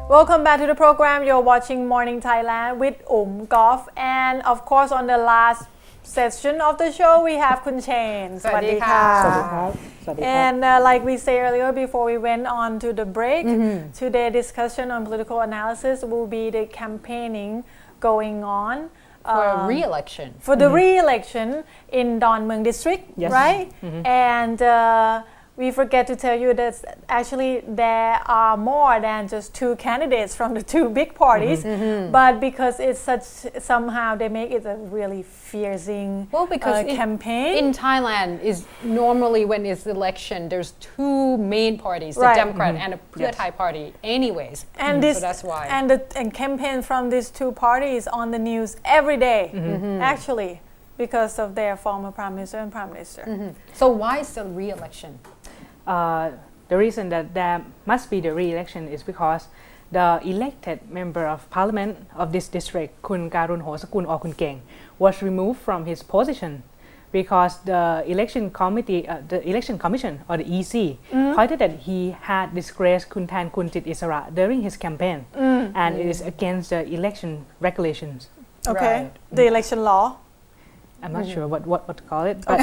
Welcome back to the program. You're watching Morning Thailand with Golf, and of course on the last session of the show we have Kun Chain. สวัสดีค่ะ And like we said earlier before we went on to the break, today's discussion on political analysis will be the campaigning going on for re-election. For the re-election in Don Muang district, Yes. right? And we forget to tell you that actually there are more than just two candidates from the two big parties, but because it's such, somehow they make it a really fiercing campaign. In Thailand is normally when it's election, there's two main parties, the Right. Democrat and the Pheu Thai party anyways. And this, so that's why. and campaign from these two parties on the news every day, actually, because of their former prime minister and prime minister. So why is the re-election? The reason that there must be the re-election is because the elected member of parliament of this district, Kun Karun Hosakul or Kun Keng, was removed from his position because the election committee, the election commission or the EC, pointed that he had disgraced Kun Than Kun Chit Isara during his campaign, and it is against the election regulations. Okay, Right. the election law. I'm not sure what to call it, but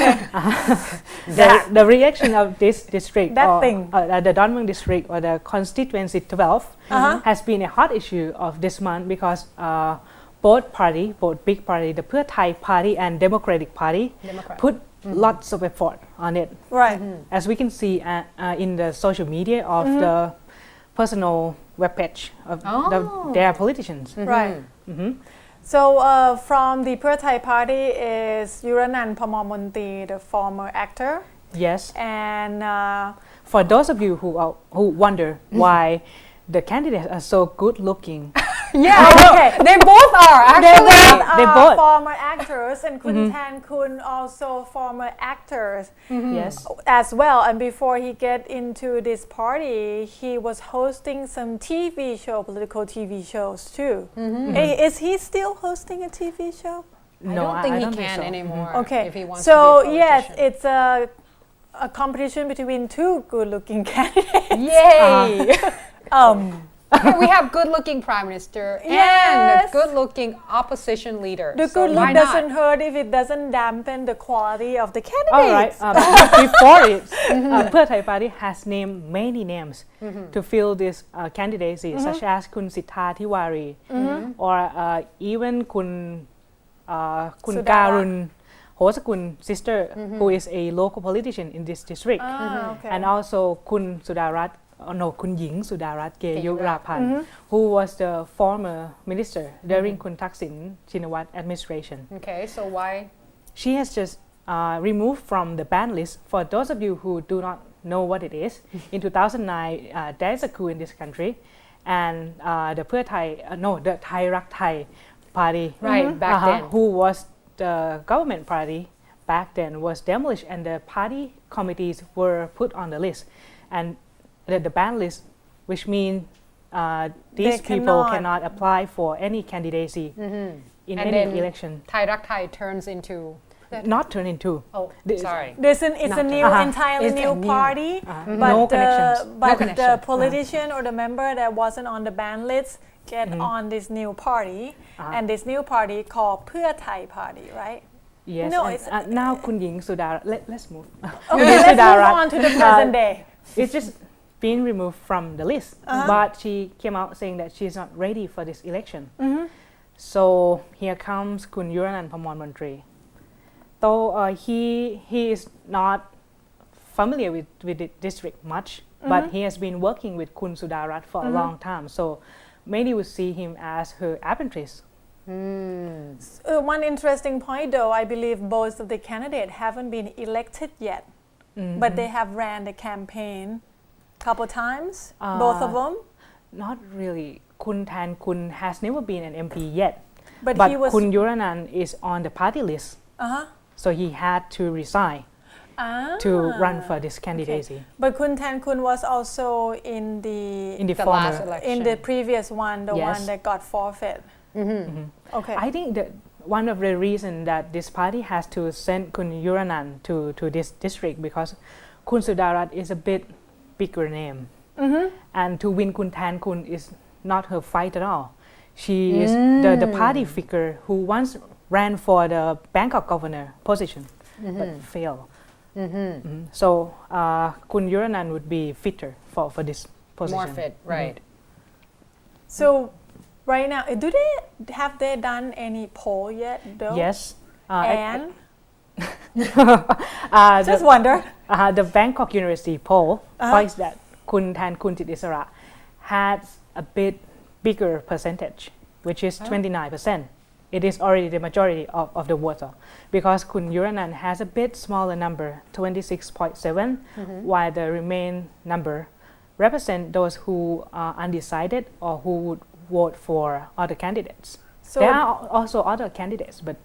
the reaction of this district, That or, thing. The Don Muang district or the constituency 12, has been a hot issue of this month because both big party, the Pheu Thai party and Democratic party, put lots of effort on it. Right. As we can see in the social media of the personal webpage of their politicians. Right. So from the Pheu Thai party is Yuranan Pamamonti, the former actor. Yes. And For those of you who wonder why the candidates are so good looking, Okay, they both are actually. They both. former actors, and Kun Than Kun also former actors yes, as well. And before he get into this party, he was hosting some TV show, political TV shows too. Is he still hosting a TV show? I don't think he can so. anymore. Okay, if he wants so to be a yes, politician. it's a competition between two good-looking candidates. Yay! Okay, we have good-looking prime minister and a Yes. good-looking opposition leader. The So good look why not? doesn't hurt if it doesn't dampen the quality of the all right. candidates. Before it, Pheu Thai party has named many names to fill this candidacy, such as Kun Sitha Tiwari, or even Kun Sudarat. Karun Hosakul sister, who is a local politician in this district, Okay. and also Kun Sudarat. Kun Ying Sudarat Keyurapan, who was the former minister during Kun Thaksin Shinawatra administration. Okay, so why? She has just removed from the ban list. For those of you who do not know what it is, in 2009 there is a coup in this country, and the the Thai Rak Thai party, Right, back then. who was the government party back then, was demolished, and the party committees were put on the list, and the ban list, which means these people cannot apply for any candidacy in And any then election. Thai Rak Thai turns into. Not turn into. Oh, This- sorry. It's a new, entirely It's a new new- party, No connections. but No the connection. politician or the member that wasn't on the ban list get on this new party, and this new party called Pheu Thai party, right? Yes. No, and, it's- now Kun Ying Sudarat. Let's move. Okay, let's move on to the present day. It's just been removed from the list, but she came out saying that she's not ready for this election. So here comes Kun Yuranan Pamonmantri. Though he is not familiar with the district much, but he has been working with Kun Sudarat for a long time. So many would see him as her apprentice. One interesting point, though, I believe both of the candidates haven't been elected yet, but they have ran the campaign couple times, both of them. Not really. Kun Than Kun has never been an MP yet, But but he was. Kun Yuranan is on the party list, so he had to resign to run for this candidacy. But Kun Than Kun was also in the In the The former, last election. in the previous one, the Yes. one that got forfeit. Okay. I think that one of the reasons that this party has to send Kun Yuranan to this district because Kun Sudarat is a bit bigger name, and to win Kun Than Kun is not her fight at all. She is the party figure who once ran for the Bangkok governor position but failed. So Kun Yuranan would be fitter for this position. More fit, right. So right now, have they done any poll yet though? Yes. And Just just wonder. The Bangkok University poll finds that Kun Thantkuntit Isara has a bit bigger percentage, which is 29%. It is already the majority of the voter, because Kun Yuranan has a bit smaller number, 26.7, while the remaining number represent those who are undecided or who would vote for other candidates. So There are also other candidates, but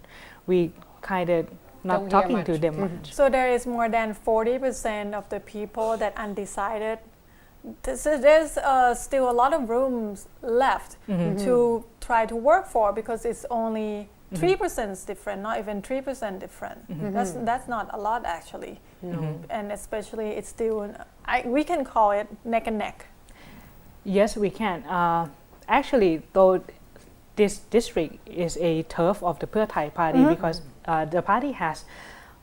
we kind of not Don't hear talking to much. them much. So there is more than 40% of the people that undecided. So there's still a lot of rooms left to try to work for, because it's only 3% different, not even 3% different. That's not a lot actually. And especially it's still, we can call it neck and neck. Yes, we can. Actually, though, this district is a turf of the Pheu Thai party, because the party has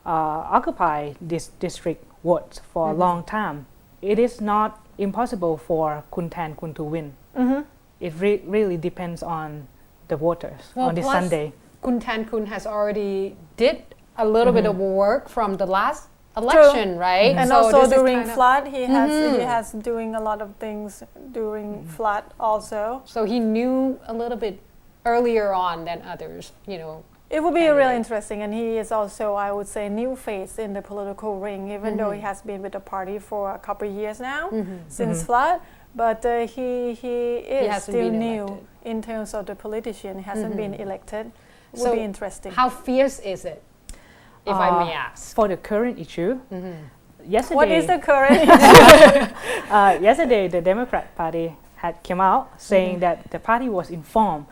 occupied this district votes for a long time. It is not impossible for Kun Thantkuntit to win. It really depends on the voters on this plus Sunday. Kun Thantkuntit has already did a little bit of work from the last election, right? And So also this is during kind of- flood, he has doing a lot of things during flood also. So he knew a little bit earlier on than others, It will be really candidate. interesting, and he is also, I would say, new face in the political ring, even though he has been with the party for a couple of years now, since flood. But he is hasn't still been new elected. in terms of the politician. He hasn't been elected. Will So be interesting. How fierce is it, if I may ask? For the current issue, yesterday, What is the current? yesterday the Democrat Party had come out saying that the party was informed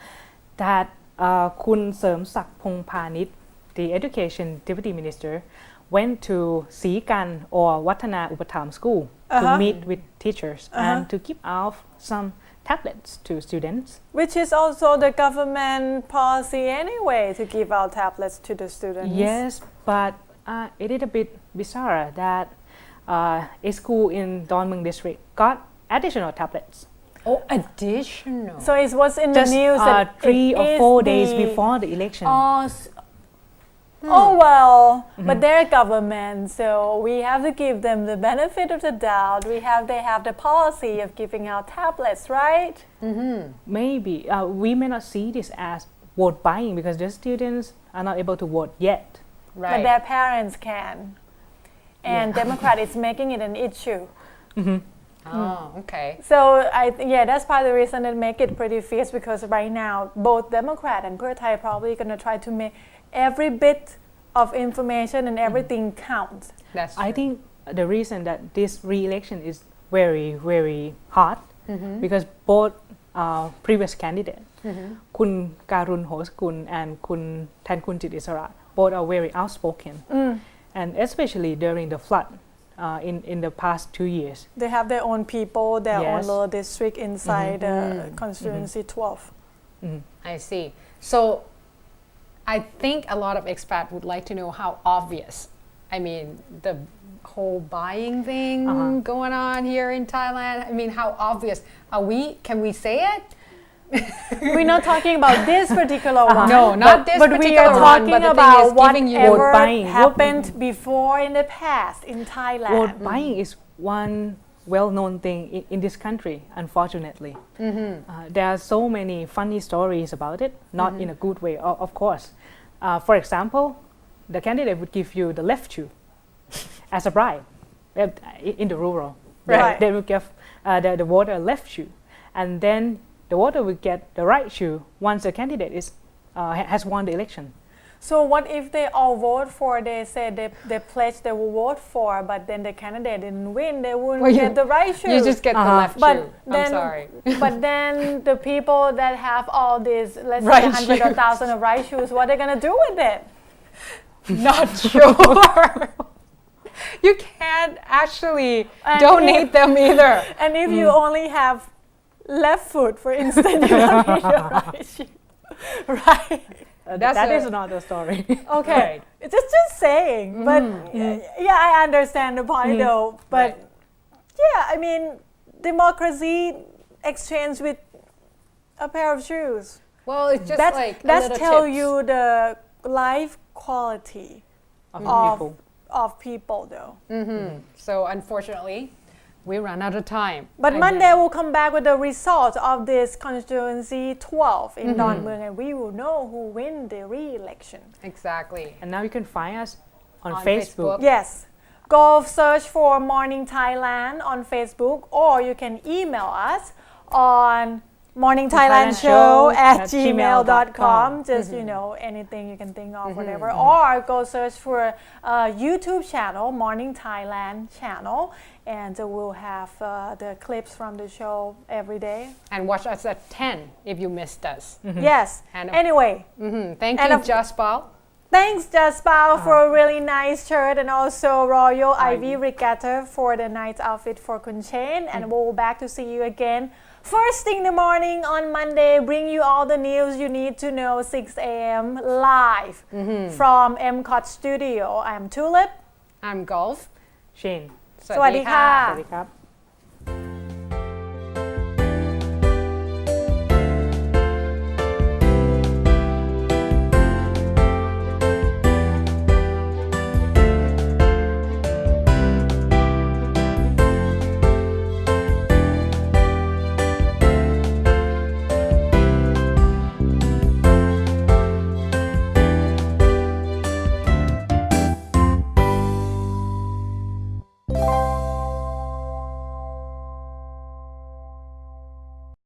that Kun Sermsak Pongpanit, the education deputy minister, went to Sikan or Watana Upatham school to meet with teachers and to give out some tablets to students. Which is also the government policy anyway, to give out tablets to the students. Yes, but it is a bit bizarre that a school in Don Muang district got additional tablets. Oh, additional. So it was in Just the news that 3 it or is 4 days the- before the election. Oh well, but they're government, so we have to give them the benefit of the doubt. They have the policy of giving out tablets, right? Maybe we may not see this as vote buying because the students are not able to vote yet. right. But their parents can, and Democrat is making it an issue. Oh, okay. So that's part of the reason that make it pretty fierce, because right now both Democrat and Pheu Thai probably gonna try to make every bit of information and everything count. That's true. I think the reason that this re-election is very, very hot because both previous candidates, Kun Karun Hoskun and Kun Thantkuntit Isara, both are very outspoken, and especially during the flood in the past 2 years. They have their own people, their own Yes. little district inside constituency 12. I see. So I think a lot of expats would like to know how obvious, I mean, the whole buying thing going on here in Thailand. I mean, how obvious can we say it? We're not talking about this particular one. No, not this but we particular are one, talking but the thing about is giving you whatever vote buying. happened before in the past in Thailand. Vote buying is one well-known thing in this country, unfortunately. There are so many funny stories about it, not in a good way, of course. For example, the candidate would give you the left shoe as a bribe in the rural. Right. They would give the voter a left shoe, and then the voter will get the right shoe once the candidate has won the election. So what if they all vote for, they said they pledged they will vote for, but then the candidate didn't win, they wouldn't Well, get the right shoe. You just get the left But shoe. then, I'm sorry. But then the people that have all these, let's say Right 100 or shoes. 1,000 of right shoes, what are they going to do with it? Not sure. You can't actually And donate them either. And if you only have left foot, for instance, you don't need your right shoe. Right. That is another story. Okay. It's just saying. But yeah, I understand the point though. But yeah, I mean, democracy exchange with a pair of shoes. Well, it's just That's, like that's tell you the life quality of people though. So unfortunately, we ran out of time. But again. Monday we'll come back with the results of this constituency 12 in Don Muang, and we will know who win the re-election. Exactly. And now you can find us on On Facebook. Facebook. Yes. Go search for Morning Thailand on Facebook, or you can email us on morningthailandshow@gmail.com. Just, you know, anything you can think of, whatever. Or go search for YouTube channel, Morning Thailand channel, and we'll have the clips from the show every day. And watch us at 10 if you missed us. Yes. And Anyway. Thank And you, of- Jaspal. Thanks, Jaspal, for a really nice shirt, and also Royal Ivy Regatta for the nice outfit for Kun Chen. And we'll back to see you again first thing in the morning on Monday. Bring you all the news you need to know, 6 a.m. live from MCOT Studio. I'm Tulip. I'm Golf. Shane. สวัสดีค่ะ สวัสดีครับ